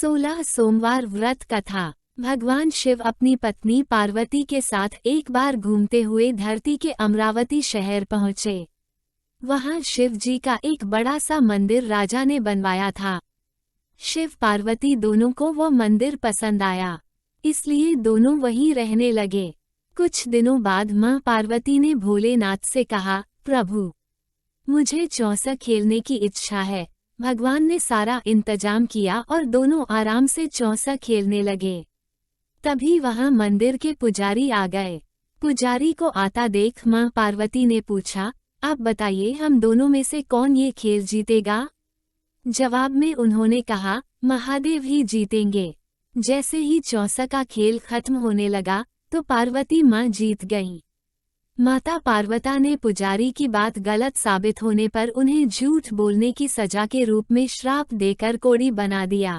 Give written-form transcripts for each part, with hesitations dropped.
16 सोमवार व्रत कथा। भगवान शिव अपनी पत्नी पार्वती के साथ एक बार घूमते हुए धरती के अमरावती शहर पहुँचे। वहाँ शिव जी का एक बड़ा सा मंदिर राजा ने बनवाया था। शिव पार्वती दोनों को वो मंदिर पसंद आया, इसलिए दोनों वहीं रहने लगे। कुछ दिनों बाद माँ पार्वती ने भोलेनाथ से कहा, प्रभु, मुझे चौसा खेलने की इच्छा है। भगवान ने सारा इंतजाम किया और दोनों आराम से चौसा खेलने लगे। तभी वहां मंदिर के पुजारी आ गए। पुजारी को आता देख मां पार्वती ने पूछा, आप बताइए, हम दोनों में से कौन ये खेल जीतेगा? जवाब में उन्होंने कहा, महादेव ही जीतेंगे। जैसे ही चौसा का खेल खत्म होने लगा तो पार्वती मां जीत गईं। माता पार्वती ने पुजारी की बात गलत साबित होने पर उन्हें झूठ बोलने की सजा के रूप में श्राप देकर कोढ़ी बना दिया।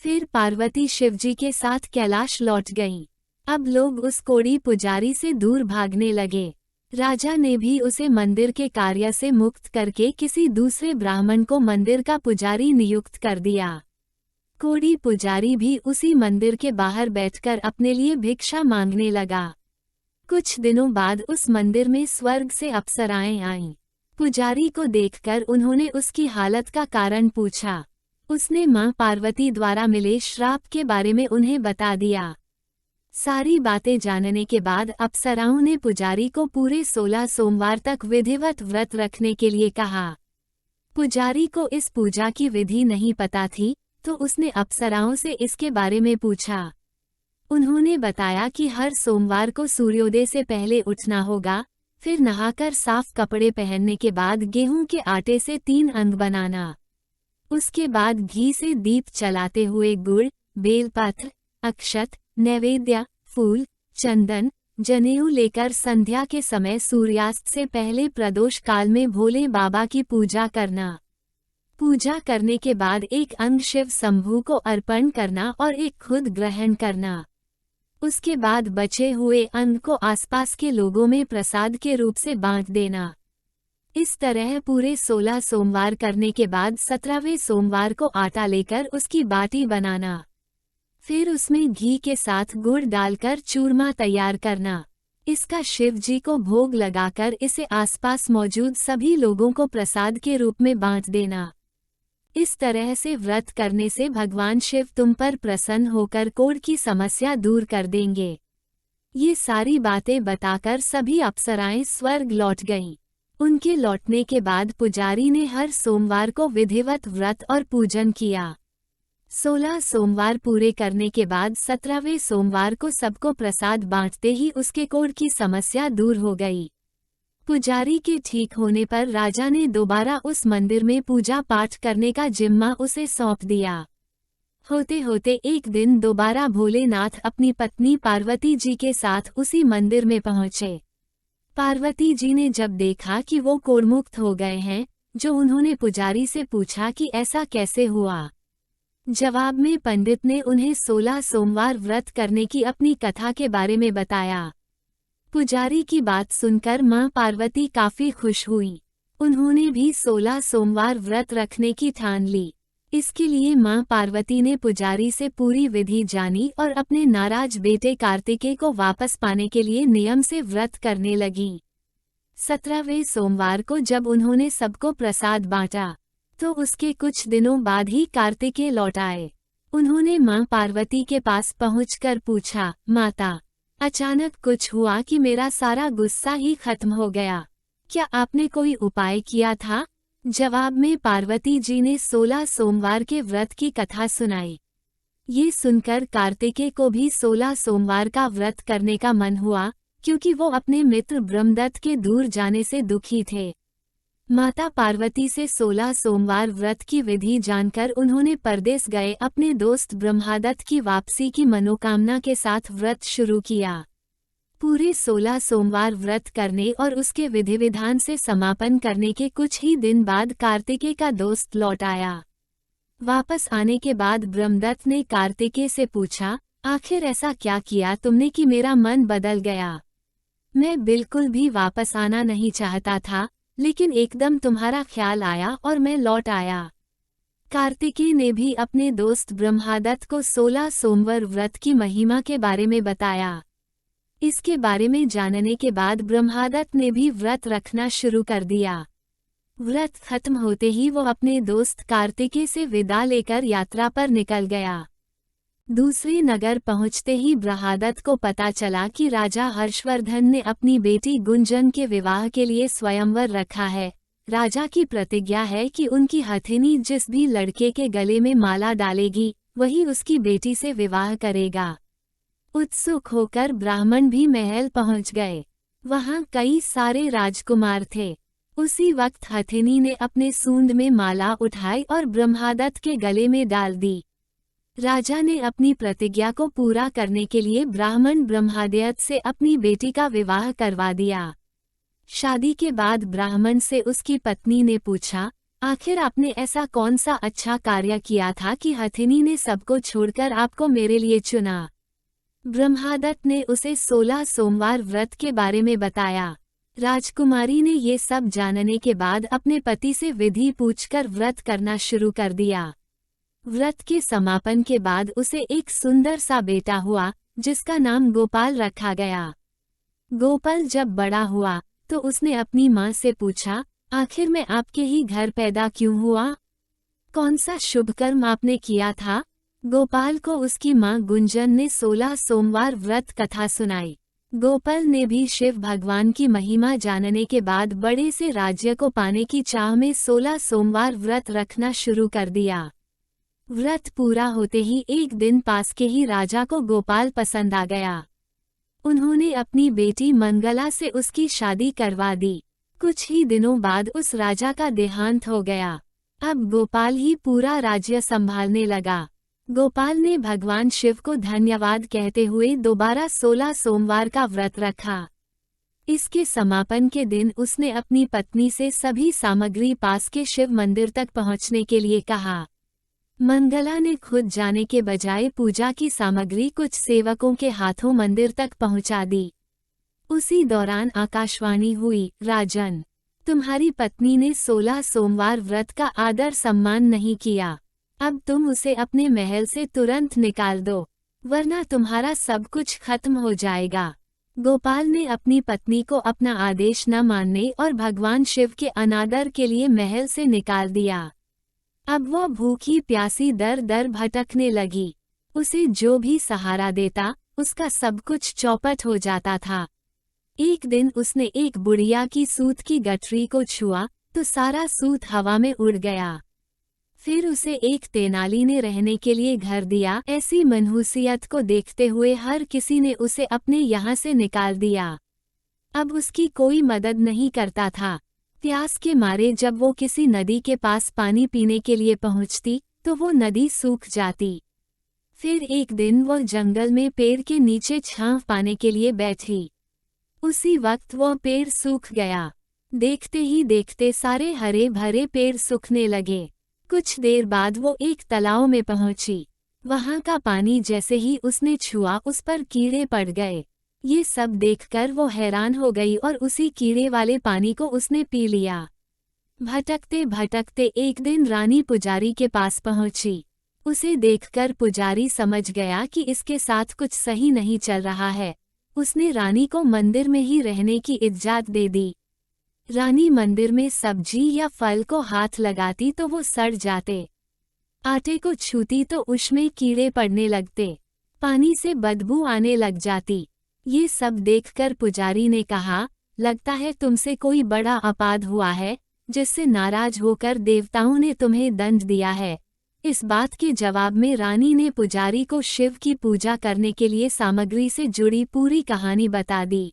फिर पार्वती शिवजी के साथ कैलाश लौट गईं। अब लोग उस कोढ़ी पुजारी से दूर भागने लगे। राजा ने भी उसे मंदिर के कार्य से मुक्त करके किसी दूसरे ब्राह्मण को मंदिर का पुजारी नियुक्त कर दिया। कोढ़ी पुजारी भी उसी मंदिर के बाहर बैठकर अपने लिए भिक्षा मांगने लगा। कुछ दिनों बाद उस मंदिर में स्वर्ग से अप्सराएं आईं। पुजारी को देखकर उन्होंने उसकी हालत का कारण पूछा। उसने मां पार्वती द्वारा मिले श्राप के बारे में उन्हें बता दिया। सारी बातें जानने के बाद अप्सराओं ने पुजारी को पूरे 16 सोमवार तक विधिवत व्रत रखने के लिए कहा। पुजारी को इस पूजा की विधि नहीं पता थी, तो उसने अप्सराओं से इसके बारे में पूछा। उन्होंने बताया कि हर सोमवार को सूर्योदय से पहले उठना होगा, फिर नहाकर साफ कपड़े पहनने के बाद गेहूं के आटे से 3 अंग बनाना। उसके बाद घी से दीप जलाते हुए गुड़, बेलपत्र, अक्षत, नैवेद्य, फूल, चंदन, जनेऊ लेकर संध्या के समय सूर्यास्त से पहले प्रदोष काल में भोले बाबा की पूजा करना। पूजा करने के बाद एक अंग शिव शंभू को अर्पण करना और एक खुद ग्रहण करना। उसके बाद बचे हुए अन्न को आसपास के लोगों में प्रसाद के रूप से बांट देना। इस तरह पूरे 16 सोमवार करने के बाद 17वें सोमवार को आटा लेकर उसकी बाटी बनाना। फिर उसमें घी के साथ गुड़ डालकर चूरमा तैयार करना। इसका शिव जी को भोग लगाकर इसे आसपास मौजूद सभी लोगों को प्रसाद के रूप में बांट देना। इस तरह से व्रत करने से भगवान शिव तुम पर प्रसन्न होकर कोढ़ की समस्या दूर कर देंगे। ये सारी बातें बताकर सभी अप्सराएं स्वर्ग लौट गईं। उनके लौटने के बाद पुजारी ने हर सोमवार को विधिवत व्रत और पूजन किया। 16 सोमवार पूरे करने के बाद 17वें सोमवार को सबको प्रसाद बांटते ही उसके कोढ़ की समस्या दूर हो गई। पुजारी के ठीक होने पर राजा ने दोबारा उस मंदिर में पूजा पाठ करने का जिम्मा उसे सौंप दिया। होते होते एक दिन दोबारा भोलेनाथ अपनी पत्नी पार्वती जी के साथ उसी मंदिर में पहुंचे। पार्वती जी ने जब देखा कि वो कोढ़मुक्त हो गए हैं, जो उन्होंने पुजारी से पूछा कि ऐसा कैसे हुआ। जवाब में पंडित ने उन्हें 16 सोमवार व्रत करने की अपनी कथा के बारे में बताया। पुजारी की बात सुनकर मां पार्वती काफी खुश हुईं। उन्होंने भी 16 सोमवार व्रत रखने की ठान ली। इसके लिए मां पार्वती ने पुजारी से पूरी विधि जानी और अपने नाराज बेटे कार्तिकेय को वापस पाने के लिए नियम से व्रत करने लगीं। 17वें सोमवार को जब उन्होंने सबको प्रसाद बांटा, तो उसके कुछ दिनों बाद ही कार्तिकेय लौट आए। उन्होंने मां पार्वती के पास पहुंचकर पूछा, माता, अचानक कुछ हुआ कि मेरा सारा गुस्सा ही खत्म हो गया। क्या आपने कोई उपाय किया था? जवाब में पार्वती जी ने 16 सोमवार के व्रत की कथा सुनाई। ये सुनकर कार्तिकेय को भी 16 सोमवार का व्रत करने का मन हुआ, क्योंकि वो अपने मित्र ब्रह्मदत्त के दूर जाने से दुखी थे। माता पार्वती से 16 सोमवार व्रत की विधि जानकर उन्होंने परदेस गए अपने दोस्त ब्रह्मदत्त की वापसी की मनोकामना के साथ व्रत शुरू किया। पूरे 16 सोमवार व्रत करने और उसके विधि विधान से समापन करने के कुछ ही दिन बाद कार्तिकेय का दोस्त लौट आया। वापस आने के बाद ब्रह्मदत्त ने कार्तिकेय से पूछा, आखिर ऐसा क्या किया तुमने कि मेरा मन बदल गया? मैं बिल्कुल भी वापस आना नहीं चाहता था, लेकिन एकदम तुम्हारा ख्याल आया और मैं लौट आया। कार्तिकेय ने भी अपने दोस्त ब्रह्मादत्त को 16 सोमवार व्रत की महिमा के बारे में बताया। इसके बारे में जानने के बाद ब्रह्मादत्त ने भी व्रत रखना शुरू कर दिया। व्रत खत्म होते ही वो अपने दोस्त कार्तिकेय से विदा लेकर यात्रा पर निकल गया। दूसरे नगर पहुंचते ही ब्रह्मादत्त को पता चला कि राजा हर्षवर्धन ने अपनी बेटी गुंजन के विवाह के लिए स्वयंवर रखा है। राजा की प्रतिज्ञा है कि उनकी हथिनी जिस भी लड़के के गले में माला डालेगी वही उसकी बेटी से विवाह करेगा। उत्सुक होकर ब्राह्मण भी महल पहुंच गए। वहां कई सारे राजकुमार थे। उसी वक्त हथिनी ने अपने सूंड में माला उठाई और ब्रह्मादत्त के गले में डाल दी। राजा ने अपनी प्रतिज्ञा को पूरा करने के लिए ब्राह्मण ब्रह्मादत्त से अपनी बेटी का विवाह करवा दिया। शादी के बाद ब्राह्मण से उसकी पत्नी ने पूछा, आखिर आपने ऐसा कौन सा अच्छा कार्य किया था कि हथिनी ने सबको छोड़कर आपको मेरे लिए चुना। ब्रह्मादत्त ने उसे 16 सोमवार व्रत के बारे में बताया। राजकुमारी ने ये सब जानने के बाद अपने पति से विधि पूछकर व्रत करना शुरू कर दिया। व्रत के समापन के बाद उसे एक सुंदर सा बेटा हुआ जिसका नाम गोपाल रखा गया। गोपाल जब बड़ा हुआ तो उसने अपनी माँ से पूछा, आखिर मैं आपके ही घर पैदा क्यों हुआ? कौन सा शुभ कर्म आपने किया था? गोपाल को उसकी माँ गुंजन ने 16 सोमवार व्रत कथा सुनाई। गोपाल ने भी शिव भगवान की महिमा जानने के बाद बड़े से राज्य को पाने की चाह में 16 सोमवार व्रत रखना शुरू कर दिया। व्रत पूरा होते ही एक दिन पास के ही राजा को गोपाल पसंद आ गया। उन्होंने अपनी बेटी मंगला से उसकी शादी करवा दी। कुछ ही दिनों बाद उस राजा का देहांत हो गया। अब गोपाल ही पूरा राज्य संभालने लगा। गोपाल ने भगवान शिव को धन्यवाद कहते हुए दोबारा 16 सोमवार का व्रत रखा। इसके समापन के दिन उसने अपनी पत्नी से सभी सामग्री पास के शिव मंदिर तक पहुंचने के लिए कहा। मंगला ने खुद जाने के बजाय पूजा की सामग्री कुछ सेवकों के हाथों मंदिर तक पहुंचा दी। उसी दौरान आकाशवाणी हुई, राजन, तुम्हारी पत्नी ने 16 सोमवार व्रत का आदर सम्मान नहीं किया। अब तुम उसे अपने महल से तुरंत निकाल दो, वरना तुम्हारा सब कुछ खत्म हो जाएगा। गोपाल ने अपनी पत्नी को अपना आदेश न मानने और भगवान शिव के अनादर के लिए महल से निकाल दिया। अब वह भूखी प्यासी दर दर भटकने लगी। उसे जो भी सहारा देता उसका सब कुछ चौपट हो जाता था। एक दिन उसने एक बुढ़िया की सूत की गठरी को छुआ तो सारा सूत हवा में उड़ गया। फिर उसे एक तेनाली ने रहने के लिए घर दिया। ऐसी मनहूसियत को देखते हुए हर किसी ने उसे अपने यहाँ से निकाल दिया। अब उसकी कोई मदद नहीं करता था। प्यास के मारे जब वो किसी नदी के पास पानी पीने के लिए पहुंचती तो वो नदी सूख जाती। फिर एक दिन वो जंगल में पेड़ के नीचे छांव पाने के लिए बैठी। उसी वक्त वो पेड़ सूख गया। देखते ही देखते सारे हरे भरे पेड़ सूखने लगे। कुछ देर बाद वो एक तालाब में पहुंची। वहां का पानी जैसे ही उसने छुआ उस पर कीड़े पड़ गए। ये सब देखकर वो हैरान हो गई और उसी कीड़े वाले पानी को उसने पी लिया। भटकते भटकते एक दिन रानी पुजारी के पास पहुंची। उसे देखकर पुजारी समझ गया कि इसके साथ कुछ सही नहीं चल रहा है। उसने रानी को मंदिर में ही रहने की इजाजत दे दी। रानी मंदिर में सब्जी या फल को हाथ लगाती तो वो सड़ जाते। आटे को छूती तो उसमें कीड़े पड़ने लगते। पानी से बदबू आने लग जाती। ये सब देखकर पुजारी ने कहा, लगता है तुमसे कोई बड़ा अपराध हुआ है जिससे नाराज होकर देवताओं ने तुम्हें दंड दिया है। इस बात के जवाब में रानी ने पुजारी को शिव की पूजा करने के लिए सामग्री से जुड़ी पूरी कहानी बता दी।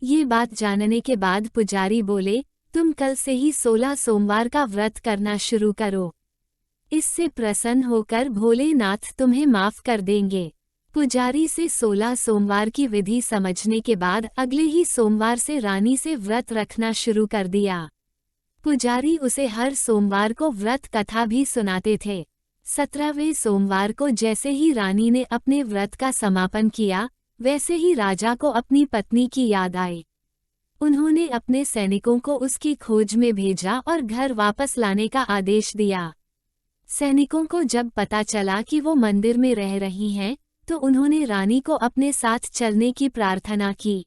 ये बात जानने के बाद पुजारी बोले, तुम कल से ही 16 सोमवार का व्रत करना शुरू करो। इससे प्रसन्न होकर भोलेनाथ तुम्हें माफ कर देंगे। पुजारी से 16 सोमवार की विधि समझने के बाद अगले ही सोमवार से रानी से व्रत रखना शुरू कर दिया। पुजारी उसे हर सोमवार को व्रत कथा भी सुनाते थे। 17वें सोमवार को जैसे ही रानी ने अपने व्रत का समापन किया, वैसे ही राजा को अपनी पत्नी की याद आई। उन्होंने अपने सैनिकों को उसकी खोज में भेजा और घर वापस लाने का आदेश दिया। सैनिकों को जब पता चला कि वो मंदिर में रह रही हैं, तो उन्होंने रानी को अपने साथ चलने की प्रार्थना की।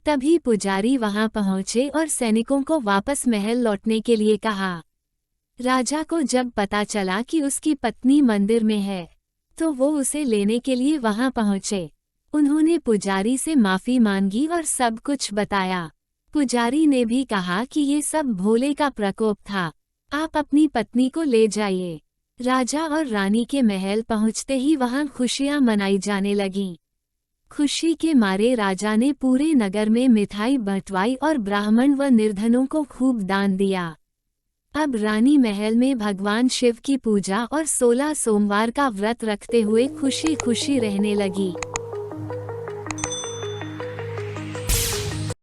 तभी पुजारी वहां पहुंचे और सैनिकों को वापस महल लौटने के लिए कहा। राजा को जब पता चला कि उसकी पत्नी मंदिर में है, तो वो उसे लेने के लिए वहां पहुंचे। उन्होंने पुजारी से माफी मांगी और सब कुछ बताया। पुजारी ने भी कहा कि ये सब भोले का प्रकोप था, आप अपनी पत्नी को ले जाइए। राजा और रानी के महल पहुंचते ही वहां खुशियां मनाई जाने लगीं। खुशी के मारे राजा ने पूरे नगर में मिठाई बंटवाई और ब्राह्मण व निर्धनों को खूब दान दिया। अब रानी महल में भगवान शिव की पूजा और 16 सोमवार का व्रत रखते हुए खुशी खुशी रहने लगी।